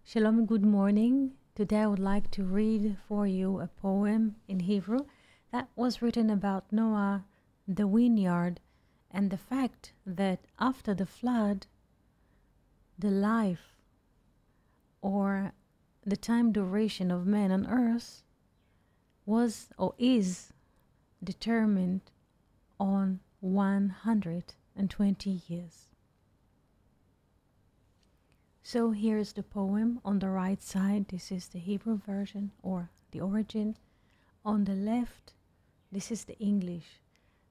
Shalom, good morning. Today I would like to read for you a poem in Hebrew that was written about Noah, the vineyard, and the fact that after the flood, the life or the time duration of man on earth was or is determined on 120 years. So here's the poem. On the right side, this is the Hebrew version or the origin. On the left, this is the English.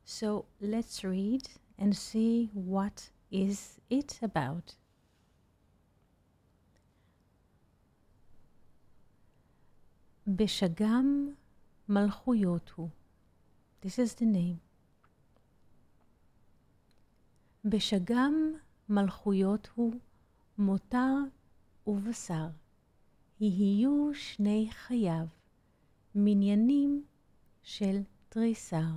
So let's read and see what is it about. בשגם מלכויות הוא. This is the name. בשגם מלכויות הוא מותר ובשר, יהיו שני חייו, מניינים של תריסר,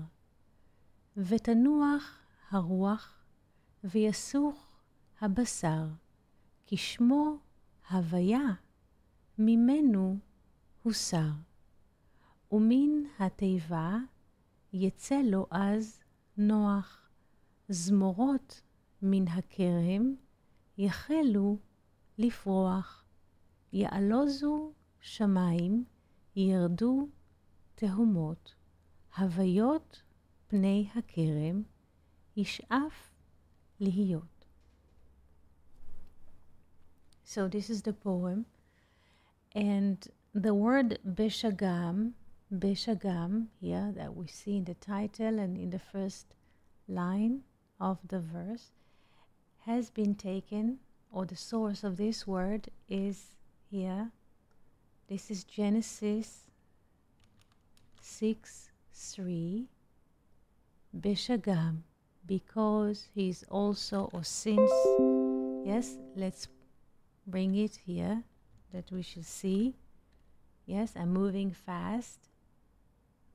ותנוח הרוח, ויסוך הבשר, כי שמו הוויה, ממנו הוסר, ומן התיבה יצא לו אז נוח, זמורות מן הכרם, יחלו לפרוח, יעלוזו שמיים, ירדו תהומות, הוויות פני הכרם, ישאף להיות. So this is the poem, and the word בשגם, here that we see in the title and in the first line of the verse, has been taken, or the source of this word is here. This is Genesis 6:3. בשגם, because he's also, or since. Yes, let's bring it here that we should see. Yes, I'm moving fast.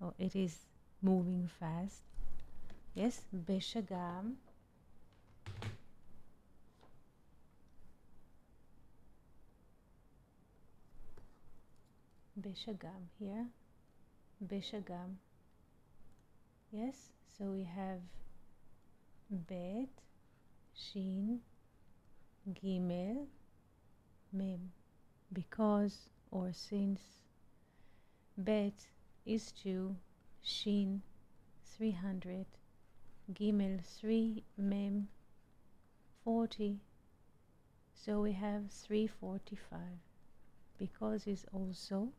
Oh, it is moving fast. Yes, בשגם. בשגם here. בשגם. Yes, so we have bet, shin, gimel, mem. Because or since. Bet is 2, shin 300, gimel 3, mem 40. So we have 345. Because is also,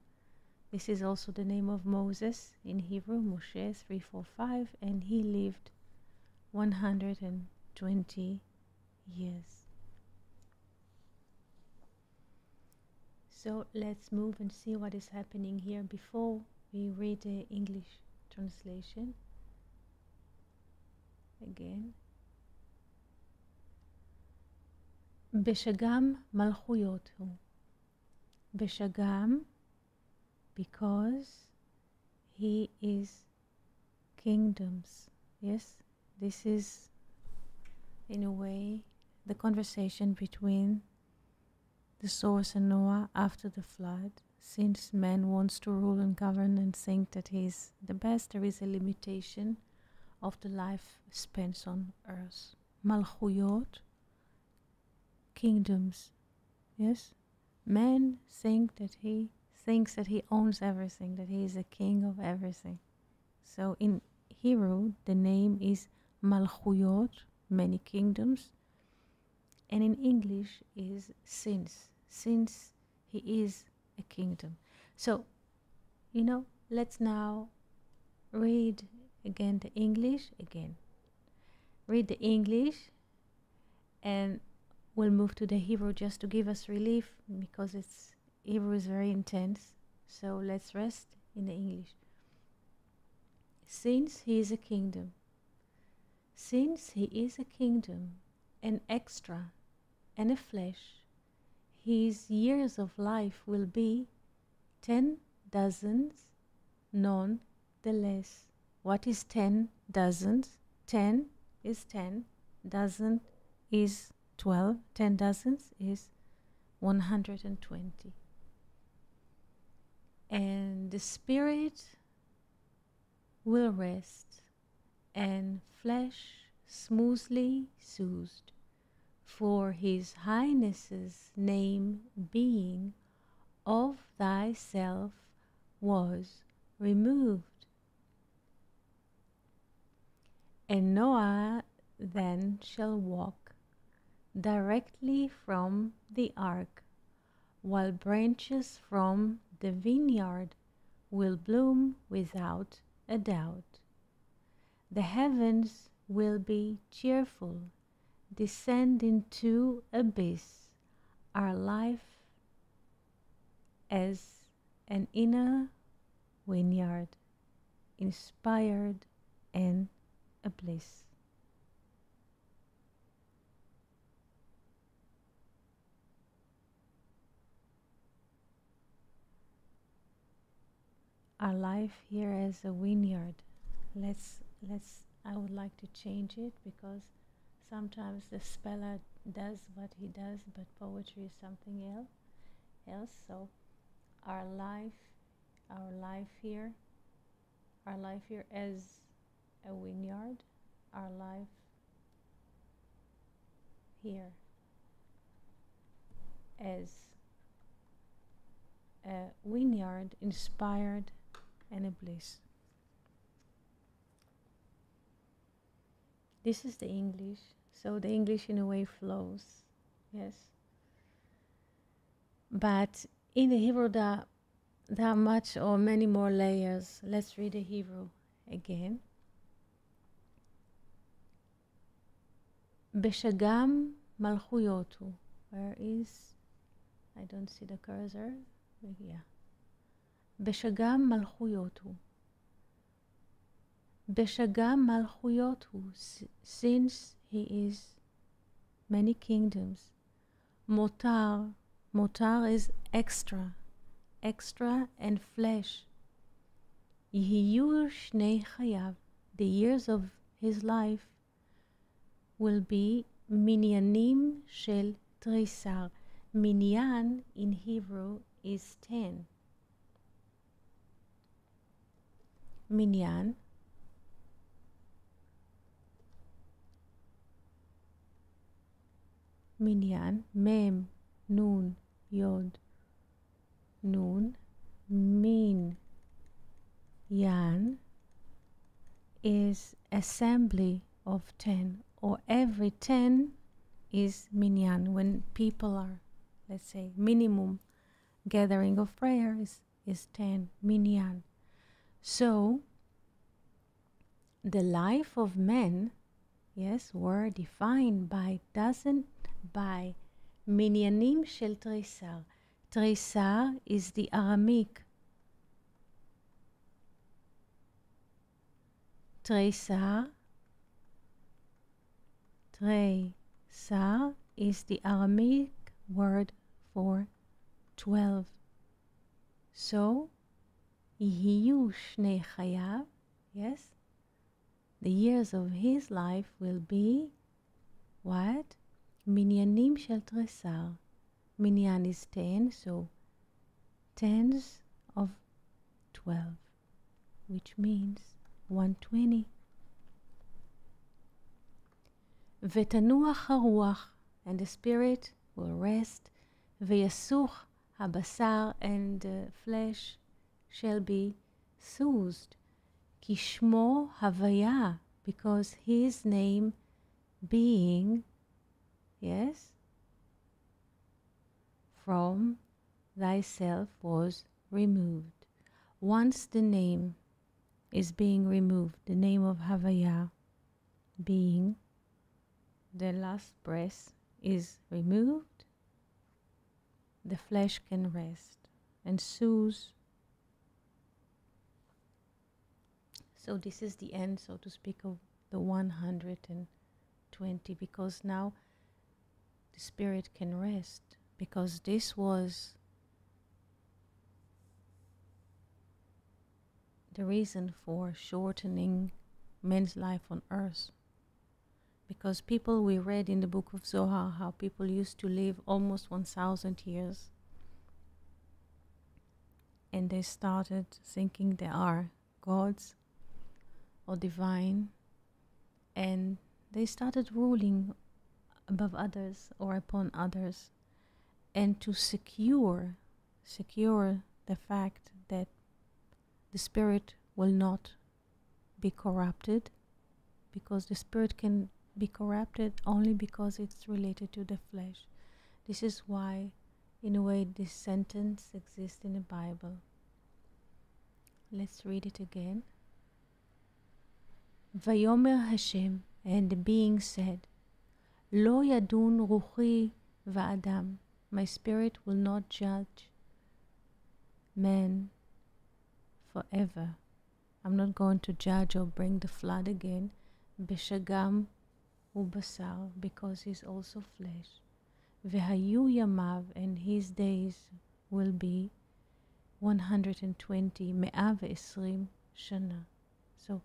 this is also the name of Moses in Hebrew, Moshe 345, and he lived 120 years. So let's move and see what is happening here before we read the English translation. Again. בשגם מלכויות הוא. בשגם, because he is kingdoms. Yes, this is in a way the conversation between the source and Noah after the flood. Since man wants to rule and govern and think that he's the best, there is a limitation of the life spent on earth. Malchuyot, kingdoms. Yes, man thinks that he owns everything, that he is a king of everything. So in Hebrew, the name is Malchuyot, many kingdoms, and in English is since he is a kingdom. So, let's now read again the English again. Read the English, and we'll move to the Hebrew just to give us relief, because Hebrew is very intense. So let's rest in the English. Since he is a kingdom, an extra and a flesh, his years of life will be 10 dozens, none the less. What is 10 dozens? 10 is 10, dozen is 12, 10 dozens is 120. And the spirit will rest, and flesh smoothly soothed, for his highness's name being of thyself was removed. And Noah then shall walk directly from the ark, while branches from the vineyard will bloom without a doubt. The heavens will be cheerful, descend into abyss, our life as an inner vineyard, inspired and a bliss. Our life here as a vineyard. I would like to change it, because sometimes the speller does what he does, but poetry is something else. So our life here as a vineyard, our life here as a vineyard, inspired and a bliss. This is the English, so the English in a way flows, yes. But in the Hebrew there are much or many more layers. Let's read the Hebrew again. בשגם מלכויות הוא. Where is, I don't see the cursor. Yeah. בשגם מלכויות הוא. בשגם מלכויות הוא, since he is many kingdoms. מותר is extra and flesh. יהיו שני חייו, the years of his life will be מניינים של תריסר. מניין in Hebrew is 10. מניין מניין, מם, נון, יוד, נון, מין, yan is assembly of 10, or every 10 is minyan. When people are, let's say, minimum gathering of prayer is 10, minyan. So the life of men, yes, were defined by minyanim shel trisar. Trisar is the Aramaic. Trisar is the Aramaic word for 12. So, יהיו שני חייו, yes, the years of his life will be what? מניינים של תריסר. Minyan is 10, so tens of 12, which means 120. ותנוח הרוח, and the spirit will rest, ויסוך הבשר, and the flesh shall be soothed, כי שמו הוויה, because his name being, yes, from thyself was removed. Once the name is being removed, the name of Havaya being, the last breath is removed, the flesh can rest and soothe. So this is the end, so to speak, of the 120, because now the spirit can rest, because this was the reason for shortening men's life on earth. Because people, we read in the book of Zohar how people used to live almost 1,000 years. And they started thinking they are gods or divine. And they started ruling above others or upon others. And to secure the fact that the spirit will not be corrupted, because the spirit can be corrupted only because it's related to the flesh. This is why, in a way, this sentence exists in the Bible. Let's read it again. Vayomer Hashem, and the being said, Lo yadun ruchi va'adam, my spirit will not judge man forever. I'm not going to judge or bring the flood again. Beshagam ubasar, because he's also flesh. Vehayu yamav, and his days will be 120, me'ah ve'esrim shana. So,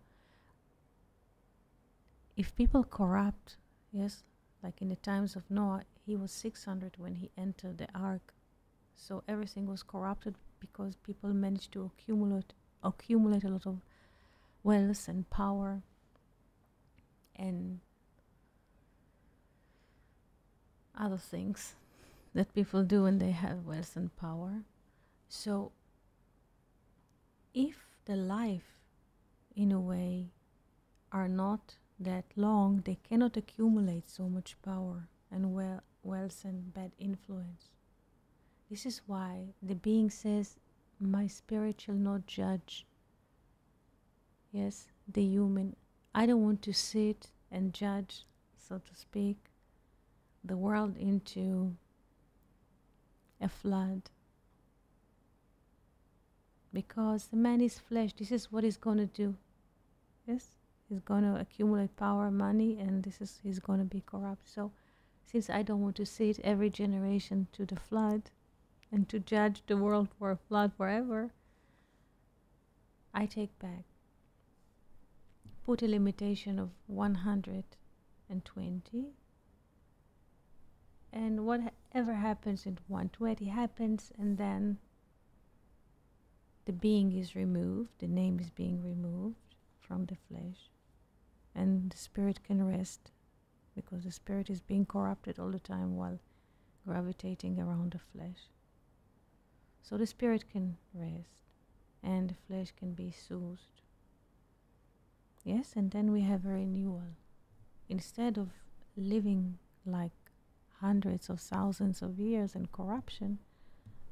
if people corrupt, yes, like in the times of Noah, he was 600 when he entered the ark. So everything was corrupted because people managed to accumulate a lot of wealth and power and other things that people do when they have wealth and power. So if the life, in a way, are not that long, they cannot accumulate so much power and wealth and bad influence. This is why the being says, my spirit shall not judge, yes, the human. I don't want to sit and judge, so to speak, the world into a flood. Because the man is flesh, this is what he's going to do. Yes, he's going to accumulate power, money, and he's going to be corrupt. So since I don't want to sit every generation to the flood and to judge the world for a flood forever, I take back. Put a limitation of 120, and whatever happens in 120 happens, and then the being is removed, the name is being removed from the flesh, and the spirit can rest, because the spirit is being corrupted all the time while gravitating around the flesh. So the spirit can rest, and the flesh can be soothed. Yes, and then we have a renewal. Instead of living like hundreds of thousands of years in corruption,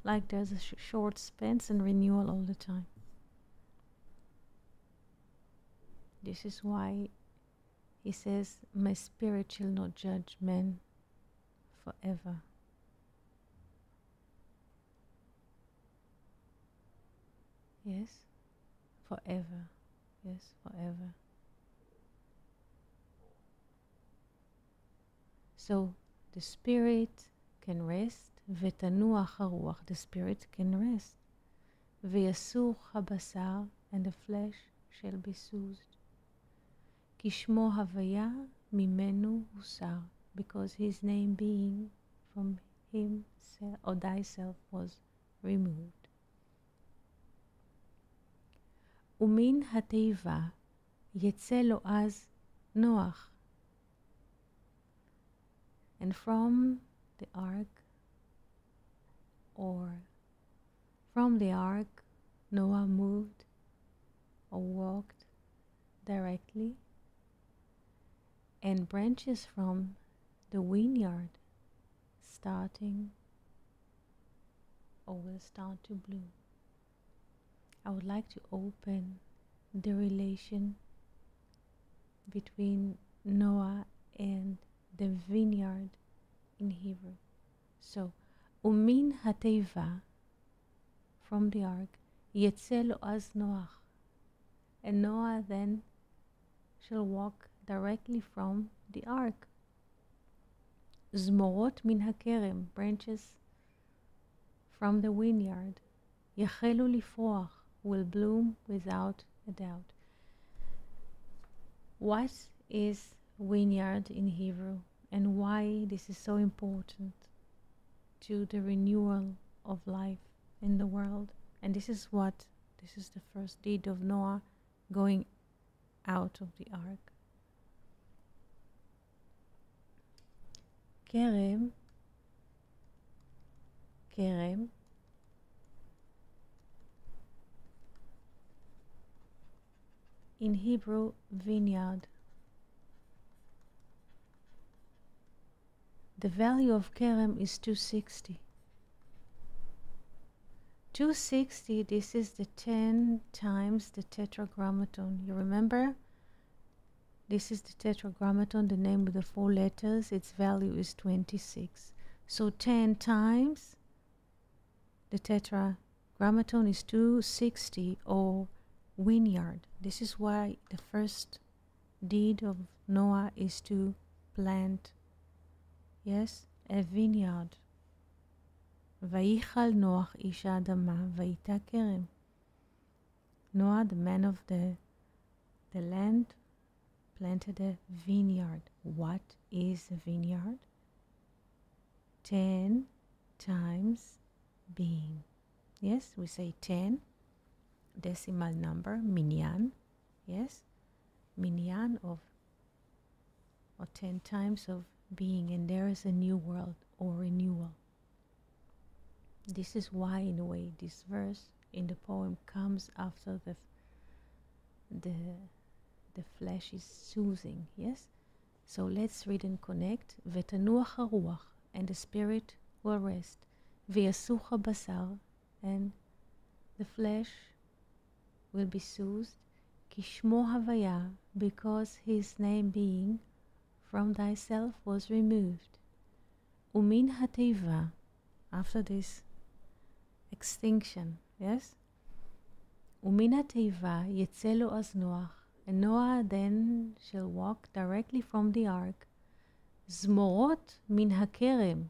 like there's a short spans and renewal all the time. This is why he says, my spirit shall not judge men forever. Yes, forever. Yes, forever. So the spirit can rest, v'tanuach haruach, the spirit can rest, v'yasuch habasar, and the flesh shall be soothed. Kishmo havaya mimenu husar, because his name being from himself or thyself was removed. Umin hateiva yetze lo az Noach, and from the ark, Noah moved or walked directly, and branches from the vineyard starting or will start to bloom. I would like to open the relation between Noah and the vineyard in Hebrew. So, umin hateiva, from the ark, yetze lo az Noach, and Noah then shall walk directly from the ark. Zmorot min hakerem, branches from the vineyard, yachelu lifroach, will bloom without a doubt. What is vineyard in Hebrew and why this is so important to the renewal of life in the world. And this is the first deed of Noah going out of the ark. Kerem, in Hebrew, vineyard. The value of kerem is 260. 260, this is the 10 times the tetragrammaton. You remember? This is the tetragrammaton, the name with the 4 letters. Its value is 26. So 10 times the tetragrammaton is 260, or vineyard. This is why the first deed of Noah is to plant, yes, a vineyard. ויכל נוח איש האדמה והייתה כרם. Noah, the man of the land, planted a vineyard. What is a vineyard? 10 times being. Yes, we say 10, decimal number, minyan. Yes, minyan of, or 10 times of being, and there is a new world or renewal. This is why, in a way, this verse in the poem comes after the flesh is soothing. Yes, so let's read and connect. ותנוח הרוח, and the spirit will rest. ויסוך הבשר, and the flesh will be soothed. כי שמו הוויה, because his name being from thyself was removed. ומן התיבה, after this extinction, yes? ומן התיבה יצא לו אז נוח, and Noah then shall walk directly from the ark. זמורות מן הכרם,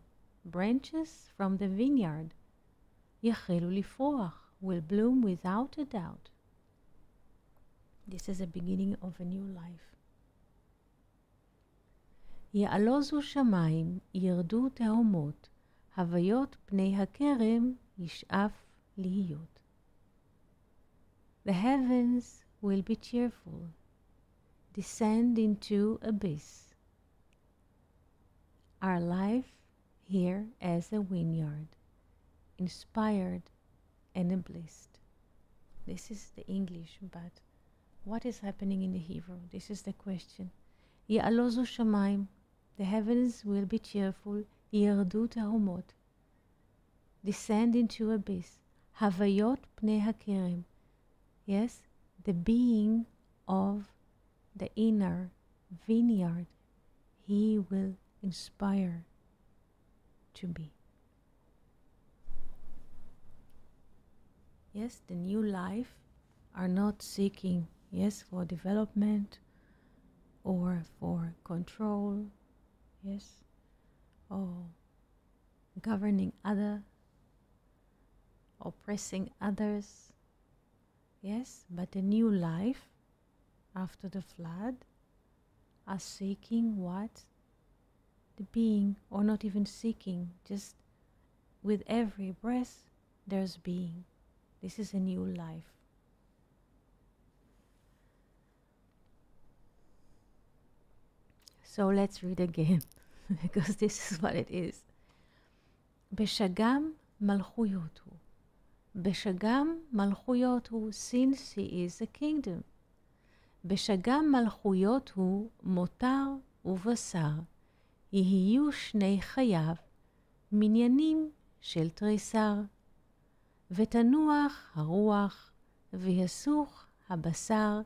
branches from the vineyard, יחלו לפרוח, will bloom without a doubt. This is the beginning of a new life. יעלוזו שמיים, ירדו תהומות, הוויות פני הכרם ישאף להיות. The heavens will be cheerful, descend into abyss. Our life here as a vineyard, inspired and blessed. This is the English, but what is happening in the Hebrew? This is the question. יעלוזו שמיים, the heavens will be cheerful, ירדו תהומות, descend into abyss. הוויות פני הכרם, yes, the being of the inner vineyard, he will inspire to be. Yes, the new life are not seeking, yes, for development or for control, yes, or governing other, oppressing others, yes, but the new life after the flood are seeking what? The being, or not even seeking, just with every breath there's being. This is a new life. So let's read again, because this is what it is. בשגם מלכויות הוא. בשגם מלכויות הוא, since he is a kingdom. בשגם מלכויות הוא, מותר ובשר. יהיו שני חייו, מניינים של תריסר. ותנוח הרוח, ויסוך הבשר,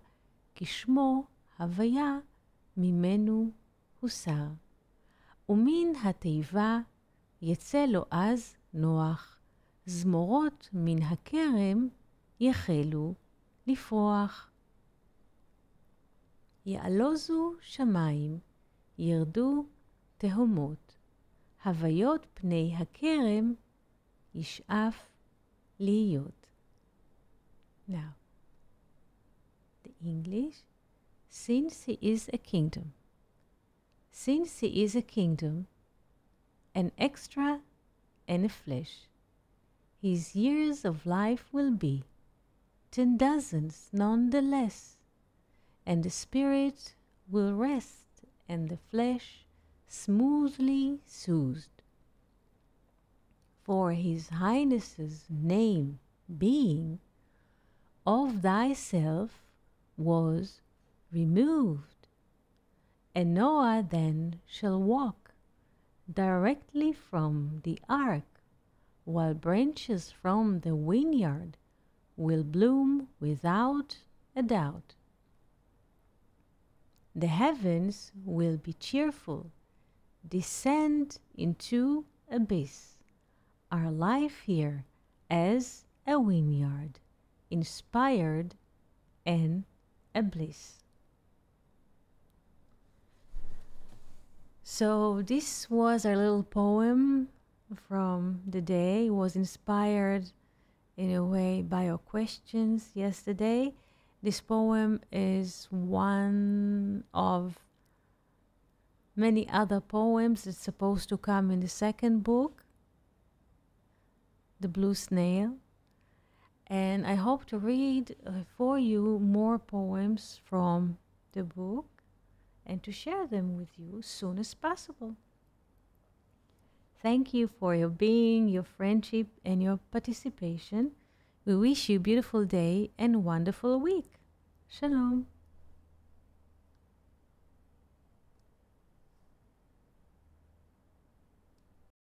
כשמו הוויה, ממנו הוסר. ומן התיבה יצא לו אז נוח, זמורות מן הכרם יחלו לפרוח. יעלוזו שמיים, ירדו תהומות, הוויות פני הכרם ישאף להיות. Now, the English, since he is a kingdom, Since he is a kingdom, an extra and a flesh, his years of life will be 10 dozens none the less, and the spirit will rest and the flesh smoothly soothed. For his highness's name being of thyself was removed, and Noah then shall walk directly from the ark, while branches from the vineyard will bloom without a doubt. The heavens will be cheerful, descend into abyss, our life here as a vineyard, inspired and a bliss. So this was our little poem from the day. It was inspired in a way by your questions yesterday. This poem is one of many other poems that's supposed to come in the second book, The Blue Snail. And I hope to read for you more poems from the book and to share them with you as soon as possible. Thank you for your being, your friendship, and your participation. We wish you a beautiful day and wonderful week. Shalom.